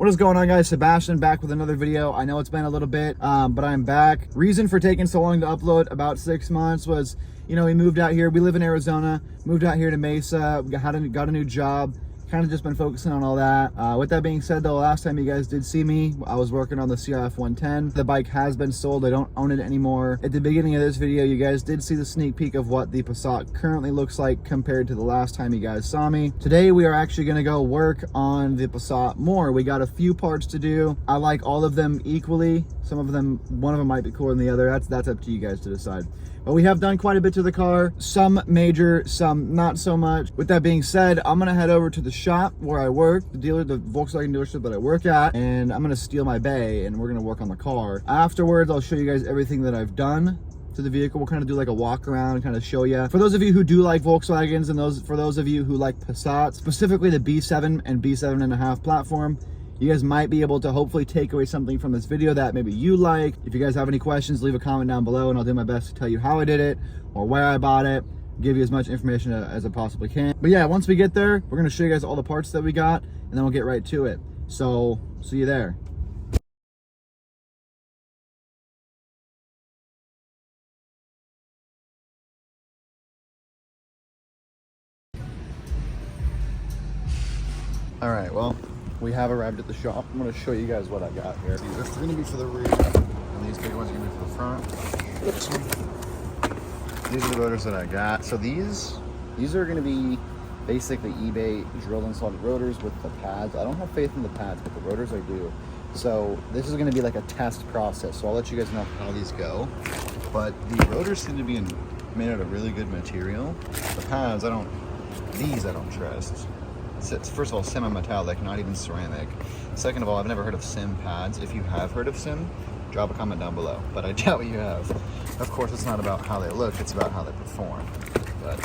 What is going on, guys? Sebastian back with another video. I know it's been a little bit, but I'm back. Reason for taking so long to upload, about 6 months, was, you know, we moved out here. We live in Arizona, moved out here to Mesa, got a new job. Kind of just been focusing on all that. With that being said, though, last time you guys did see me, I was working on the CRF 110. The bike has been sold. I don't own it anymore. At the beginning of this video, you guys did see the sneak peek of what the Passat currently looks like compared to the last time you guys saw me. Today, we are actually going to go work on the Passat more. We got a few parts to do. I like all of them equally. Some of them, one of them might be cooler than the other. That's up to you guys to decide. But we have done quite a bit to the car, some major, some not so much. With that being said, I'm gonna head over to the shop where I work, the Volkswagen dealership that I work at, and I'm gonna steal my bay and we're gonna work on the car. Afterwards, I'll show you guys everything that I've done to the vehicle. We'll kind of do like a walk around and kind of show you. For those of you who do like Volkswagens and for those of you who like Passat, specifically the B7 and B7.5 platform, you guys might be able to hopefully take away something from this video that maybe you like. If you guys have any questions, leave a comment down below and I'll do my best to tell you how I did it or where I bought it, give you as much information as I possibly can. But yeah, once we get there, we're gonna show you guys all the parts that we got and then we'll get right to it. So, see you there. All right, well, we have arrived at the shop. I'm gonna show you guys what I got here. These are gonna be for the rear, and these big ones are gonna be for the front. These are the rotors that I got. So these are gonna be basically eBay drilled and slotted rotors with the pads. I don't have faith in the pads, but the rotors I do. So this is gonna be like a test process. So I'll let you guys know how these go. But the rotors seem to be made out of really good material. The pads, these I don't trust. It's first of all semi-metallic, not even ceramic. Second of all, I've never heard of sim pads. If you have heard of sim, drop a comment down below, but I doubt you have. Of course, it's not about how they look, it's about how they perform. But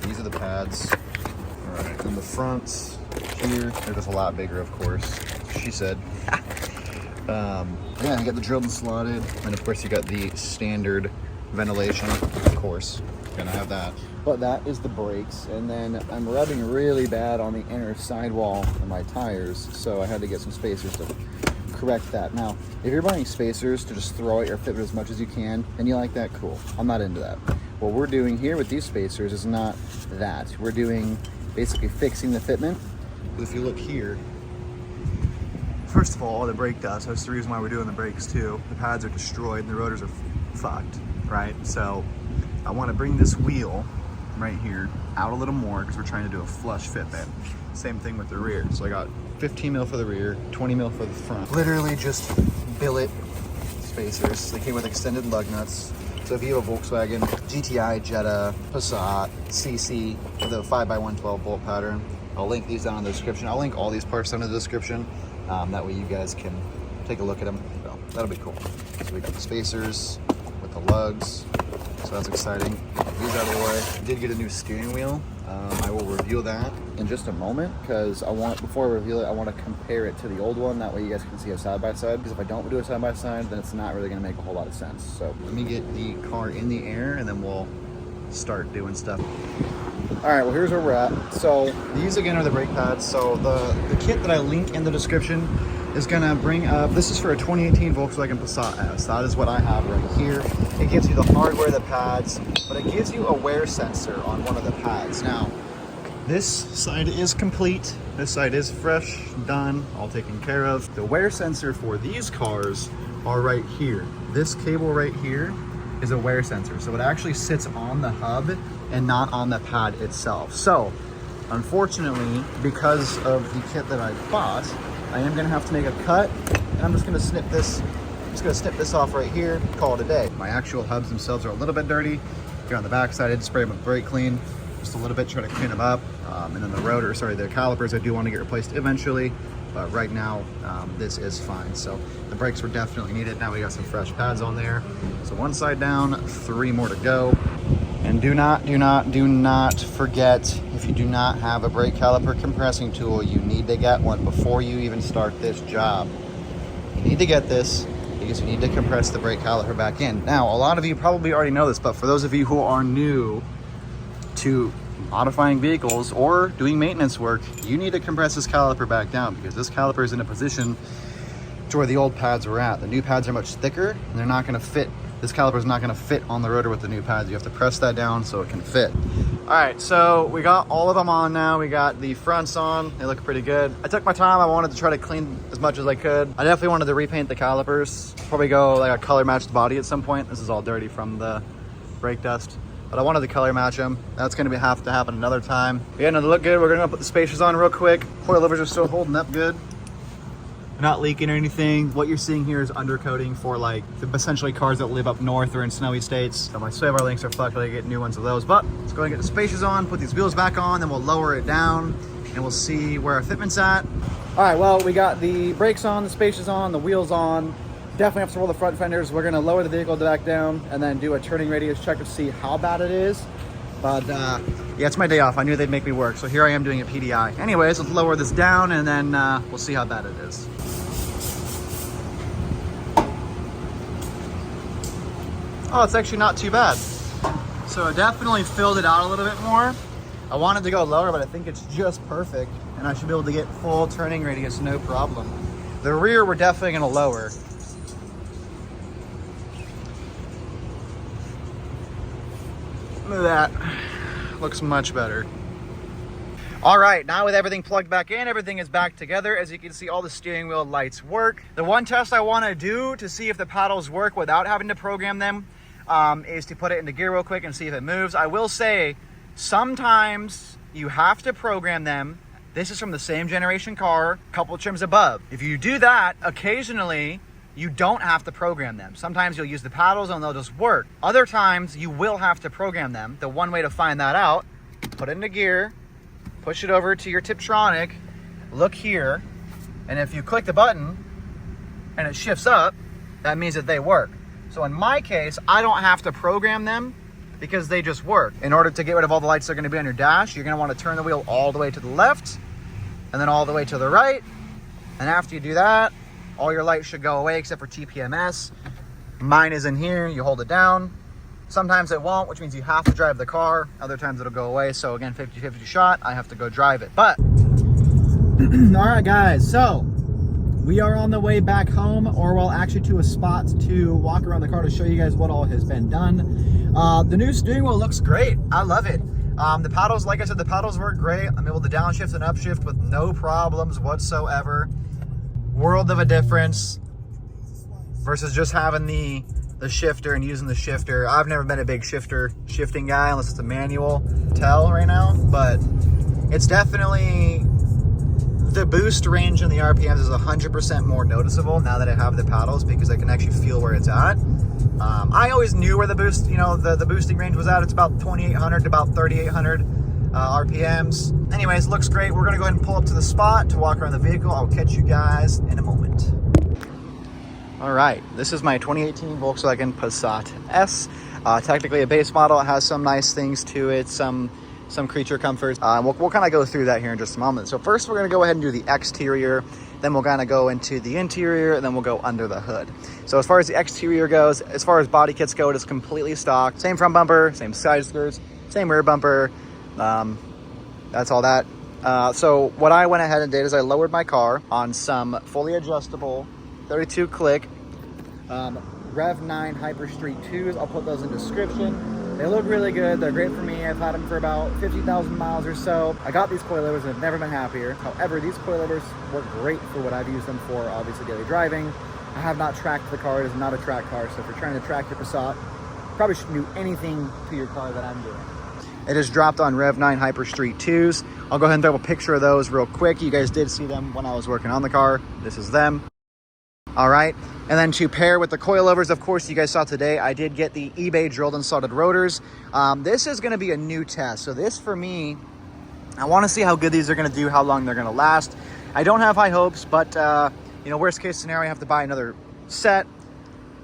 these are the pads. All right, and the fronts here, they're just a lot bigger, of course. She said. Yeah, you got the drilled and slotted, and of course you got the standard ventilation, of course. Gonna have that. But that is the brakes, and then I'm rubbing really bad on the inner sidewall of my tires, so I had to get some spacers to correct that. Now, if you're buying spacers to just throw at your fitment as much as you can, and you like that, cool. I'm not into that. What we're doing here with these spacers is not that. We're doing basically fixing the fitment. If you look here, first of all the brake dust, that's the reason why we're doing the brakes too. The pads are destroyed and the rotors are fucked, right? So I want to bring this wheel right here out a little more because we're trying to do a flush fitment. Same thing with the rear. So I got 15 mil for the rear, 20 mil for the front. Literally just billet spacers. They came with extended lug nuts. So if you have a Volkswagen, GTI, Jetta, Passat, CC with a 5x112 bolt pattern, I'll link these down in the description. I'll link all these parts down in the description. That way you guys can take a look at them. So that'll be cool. So we got the spacers with the lugs. So that's exciting. These out of the way. I did get a new steering wheel. I will reveal that in just a moment because before I reveal it, I want to compare it to the old one. That way you guys can see a side-by-side, because if I don't do a side-by-side, then it's not really going to make a whole lot of sense. So let me get the car in the air and then we'll start doing stuff. All right, well, here's where we're at. So these again are the brake pads. So the kit that I link in the description is gonna bring up, this is for a 2018 Volkswagen Passat S. That is what I have right here. It gives you the hardware, the pads, but it gives you a wear sensor on one of the pads. Now, this side is complete. This side is fresh, done, all taken care of. The wear sensor for these cars are right here. This cable right here is a wear sensor. So it actually sits on the hub and not on the pad itself. So, unfortunately, because of the kit that I bought, I am gonna have to make a cut, and I'm just gonna snip this off right here, call it a day. My actual hubs themselves are a little bit dirty. Here on the back side, I did spray them with brake clean, just a little bit, try to clean them up. And then the calipers I do want to get replaced eventually, but right now, this is fine. So the brakes were definitely needed. Now we got some fresh pads on there. So one side down, 3 more to go. And do not forget, if you do not have a brake caliper compressing tool, you need to get one before you even start this job. You need to get this because you need to compress the brake caliper back in. Now, a lot of you probably already know this, but for those of you who are new to modifying vehicles or doing maintenance work, you need to compress this caliper back down because this caliper is in a position to where the old pads were at. The new pads are much thicker and they're not going to fit. This caliper is not going to fit on the rotor with the new pads. You have to press that down so it can fit. All right, so we got all of them on now. We got the fronts on. They look pretty good. I took my time. I wanted to try to clean as much as I could. I definitely wanted to repaint the calipers. Probably go like a color matched body at some point. This is all dirty from the brake dust, but I wanted to color match them. That's going to have to happen another time. Yeah, no, they look good. We're going to put the spacers on real quick. Coilovers are still holding up good. Not leaking or anything. What you're seeing here is undercoating for like essentially cars that live up north or in snowy states. So my sway bar links are fucked. I get new ones of those. But let's go ahead and get the spacers on, put these wheels back on, then we'll lower it down and we'll see where our fitment's at. All right, well, we got the brakes on, the spacers on, the wheels on. Definitely have to roll the front fenders. We're gonna lower the vehicle back down and then do a turning radius check to see how bad it is. But yeah, it's my day off. I knew they'd make me work. So here I am doing a PDI. Anyways, let's lower this down and then we'll see how bad it is. Oh, it's actually not too bad. So I definitely filled it out a little bit more. I wanted to go lower, but I think it's just perfect. And I should be able to get full turning radius, no problem. The rear, we're definitely gonna lower. Look at that. Looks much better. All right, now with everything plugged back in, everything is back together. As you can see, all the steering wheel lights work. The one test I wanna do to see if the paddles work without having to program them is to put it into gear real quick and see if it moves. I will say, sometimes you have to program them. This is from the same generation car, couple trims above. If you do that, occasionally, you don't have to program them. Sometimes you'll use the paddles and they'll just work. Other times, you will have to program them. The one way to find that out, put it into gear, push it over to your Tiptronic, look here, and if you click the button and it shifts up, that means that they work. So in my case, I don't have to program them because they just work. In order to get rid of all the lights that are gonna be on your dash, you're gonna wanna turn the wheel all the way to the left and then all the way to the right. And after you do that, all your lights should go away except for TPMS. Mine is in here, you hold it down. Sometimes it won't, which means you have to drive the car. Other times it'll go away. So again, 50-50 shot, I have to go drive it. But, all right guys, so we are on the way back home, or well, actually to a spot to walk around the car to show you guys what all has been done. The new steering wheel looks great. I love it. The paddles, like I said, the paddles work great. I'm able to downshift and upshift with no problems whatsoever. World of a difference versus just having the shifter and using the shifter. I've never been a big shifting guy unless it's a manual tell right now, but it's definitely, the boost range in the RPMs is 100% more noticeable now that I have the paddles because I can actually feel where it's at. I always knew where the boost, the boosting range was at. It's about 2,800 to about 3,800 RPMs. Anyways, looks great. We're gonna go ahead and pull up to the spot to walk around the vehicle. I'll catch you guys in a moment. All right, this is my 2018 Volkswagen Passat S. Technically a base model. It has some nice things to it, some creature comforts. We'll kind of go through that here in just a moment. So first we're gonna go ahead and do the exterior, then we'll kind of go into the interior, and then we'll go under the hood. So as far as the exterior goes, as far as body kits go, it is completely stock. Same front bumper, same side skirts, same rear bumper. That's all that. So what I went ahead and did is I lowered my car on some fully adjustable 32 click Rev 9 Hyper Street 2s. I'll put those in description. They look really good. They're great for me. I've had them for about 50,000 miles or so. I got these coilovers and I've never been happier. However, these coilovers work great for what I've used them for, obviously daily driving. I have not tracked the car. It is not a track car. So if you're trying to track your Passat, probably shouldn't do anything to your car that I'm doing. It is dropped on Rev 9 Hyper Street 2s. I'll go ahead and throw a picture of those real quick. You guys did see them when I was working on the car. This is them. All right, and then to pair with the coilovers, of course, you guys saw today, I did get the eBay drilled and soldered rotors. This is gonna be a new test. So this, for me, I wanna see how good these are gonna do, how long they're gonna last. I don't have high hopes, but worst case scenario, I have to buy another set,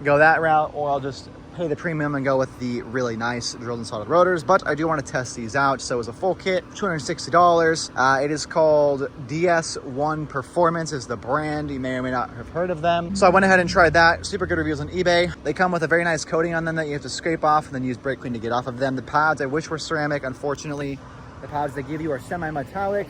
go that route, or I'll just pay the premium and go with the really nice drilled and soldered rotors. But I do want to test these out. So it's a full kit, $260. It is called DS1 Performance is the brand. You may or may not have heard of them. So I went ahead and tried that. Super good reviews on eBay. They come with a very nice coating on them that you have to scrape off and then use brake clean to get off of them. The pads I wish were ceramic. Unfortunately, The pads they give you are semi-metallic,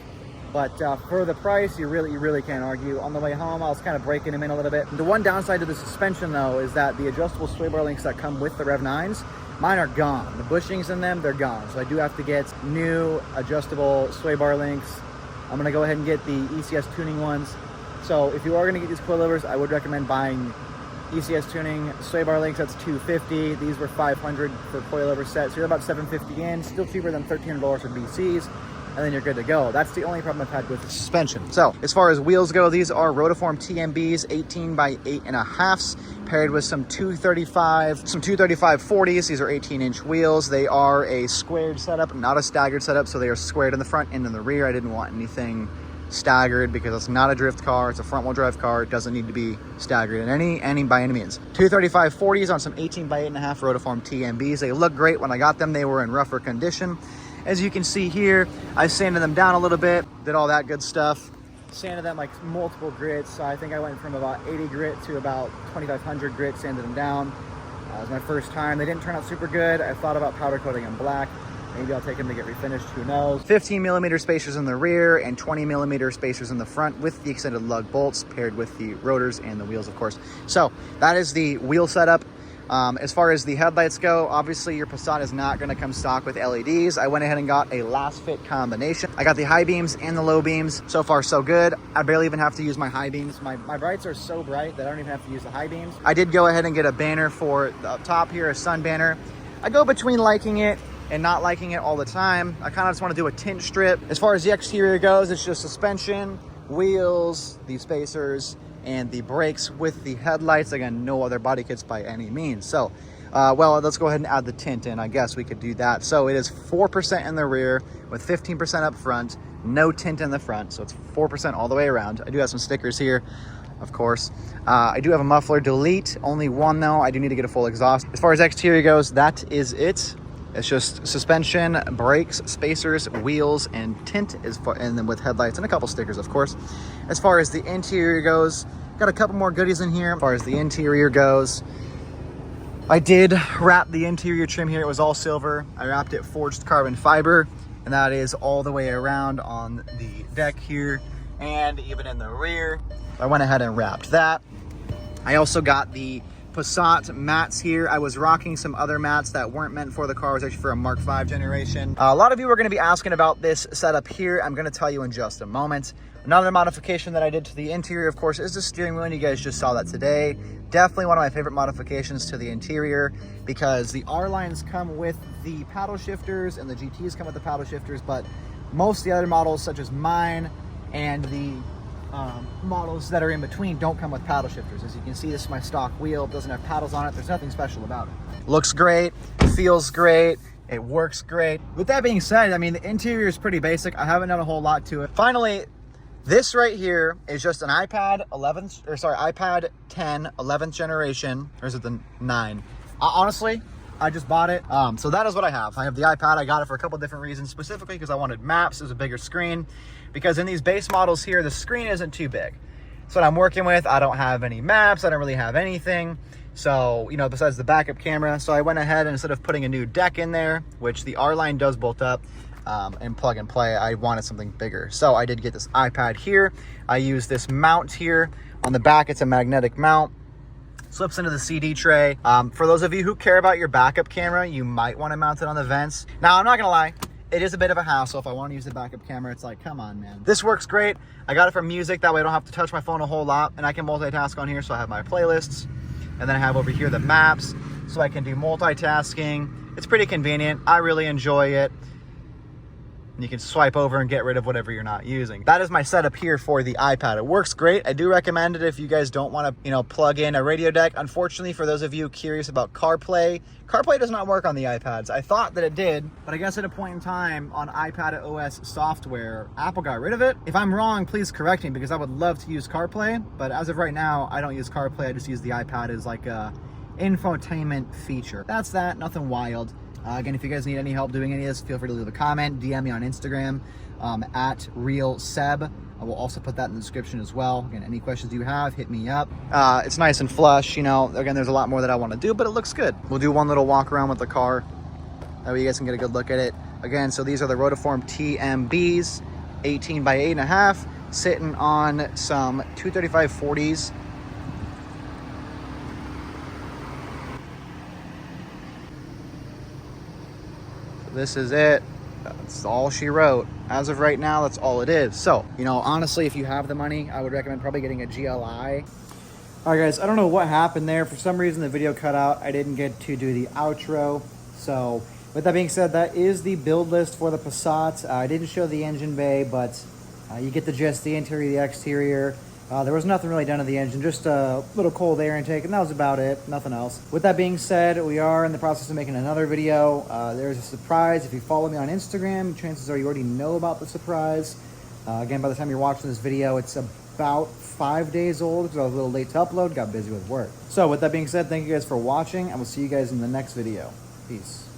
but for the price, you really can't argue. On the way home, I was kind of breaking them in a little bit. The one downside to the suspension, though, is that the adjustable sway bar links that come with the Rev 9s, mine are gone. The bushings in them, they're gone. So I do have to get new adjustable sway bar links. I'm gonna go ahead and get the ECS tuning ones. So if you are gonna get these coilovers, I would recommend buying ECS tuning sway bar links. That's $250. These were $500 for coilover set. So you're about $750 in, still cheaper than $1,300 for BCs. And then you're good to go. That's the only problem I've had with the suspension. So as far as wheels go, these are Rotiform TMBs, 18 by 8.5s, paired with some 235 40s. These are 18-inch wheels. They are a squared setup, not a staggered setup. So they are squared in the front and in the rear. I didn't want anything staggered because it's not a drift car. It's a front-wheel drive car. It doesn't need to be staggered in by any means. 235 40s on some 18 by 8.5 Rotiform TMBs. They look great. When I got them, they were in rougher condition. As you can see here, I sanded them down a little bit, did all that good stuff. Sanded them like multiple grits. So I think I went from about 80 grit to about 2,500 grit, sanded them down. It was my first time. They didn't turn out super good. I thought about powder coating them black. Maybe I'll take them to get refinished, who knows. 15mm spacers in the rear and 20mm spacers in the front with the extended lug bolts paired with the rotors and the wheels, of course. So that is the wheel setup. As far as the headlights go, obviously your Passat is not going to come stock with LEDs. I went ahead and got a last fit combination. I got the high beams and the low beams. So far, so good. I barely even have to use my high beams. My brights are so bright that I don't even have to use the high beams. I did go ahead and get a banner for the up top here, a sun banner. I go between liking it and not liking it all the time. I kind of just want to do a tint strip. As far as the exterior goes, it's just suspension, wheels, the spacers, and the brakes with the headlights. Again, no other body kits by any means. So, well, let's go ahead and add the tint in. I guess we could do that. So it is 4% in the rear with 15% up front, no tint in the front. So it's 4% all the way around. I do have some stickers here, of course. I do have a muffler delete, only one though. I do need to get a full exhaust. As far as exterior goes, that is it. It's just suspension, brakes, spacers, wheels, and tint, and then with headlights and a couple stickers, of course. As far as the interior goes, got a couple more goodies in here. As far as the interior goes, I did wrap the interior trim here. It was all silver. I wrapped it forged carbon fiber, and that is all the way around on the deck here and even in the rear. I went ahead and wrapped that. I also got the Passat mats here. I was rocking some other mats that weren't meant for the car. It was actually for a Mark V generation. A lot of you are going to be asking about this setup here. I'm going to tell you in just a moment. Another modification that I did to the interior, of course, is the steering wheel, and you guys just saw that today. Definitely one of my favorite modifications to the interior because the R-lines come with the paddle shifters and the GTs come with the paddle shifters, but most of the other models, such as mine and the models that are in between, don't come with paddle shifters. As you can see, this is my stock wheel. It doesn't have paddles on it. There's nothing special about it. Looks great, feels great, it works great. With that being said, I mean, the interior is pretty basic. I haven't done a whole lot to it. Finally, this right here is just an iPad 10 11th generation, or is it the 9? Honestly, I just bought it. So that is what I have. I have the iPad. I got it for a couple different reasons, specifically because I wanted maps. It was a bigger screen. Because in these base models here, the screen isn't too big. So what I'm working with, I don't have any maps. I don't really have anything. So, you know, besides the backup camera. So I went ahead and instead of putting a new deck in there, which the R-line does bolt up and plug and play, I wanted something bigger. So I did get this iPad here. I use this mount here. On the back, it's a magnetic mount. Slips into the CD tray. For those of you who care about your backup camera, you might want to mount it on the vents. Now, I'm not gonna lie, it is a bit of a hassle. If I want to use the backup camera, it's like, come on, man. This works great. I got it for music. That way I don't have to touch my phone a whole lot, and I can multitask on here. So I have my playlists, and then I have over here the maps, so I can do multitasking. It's pretty convenient. I really enjoy it. And you can swipe over and get rid of whatever you're not using. That is my setup here for the iPad. It works great. I do recommend it if you guys don't want to, you know, plug in a radio deck. Unfortunately, for those of you curious about CarPlay, CarPlay does not work on the iPads. I thought that it did, but I guess at a point in time on iPad OS software, Apple got rid of it. If I'm wrong, please correct me because I would love to use CarPlay, but as of right now, I don't use CarPlay. I just use the iPad as like a infotainment feature. That's that, nothing wild. Again, if you guys need any help doing any of this, feel free to leave a comment, DM me on Instagram at RealSeb. I will also put that in the description as well. Again, any questions you have, hit me up. It's nice and flush, you know. Again, there's a lot more that I want to do, but it looks good. We'll do one little walk around with the car. That way you guys can get a good look at it. Again, so these are the Rotiform TMBs, 18 by 8.5, sitting on some 235 40s. This is it. That's all she wrote. As of right now, that's all it is. So, you know, honestly, if you have the money, I would recommend probably getting a GLI. All right, guys, I don't know what happened there. For some reason, the video cut out. I didn't get to do the outro. So, with that being said, that is the build list for the Passat. I didn't show the engine bay, but you get the gist, the interior, the exterior. There was nothing really done to the engine, just a little cold air intake, and that was about it, nothing else. With that being said, we are in the process of making another video. There's a surprise. If you follow me on Instagram, chances are you already know about the surprise. Again, by the time you're watching this video, it's about 5 days old because I was a little late to upload, got busy with work. So with that being said, thank you guys for watching, and we'll see you guys in the next video. Peace.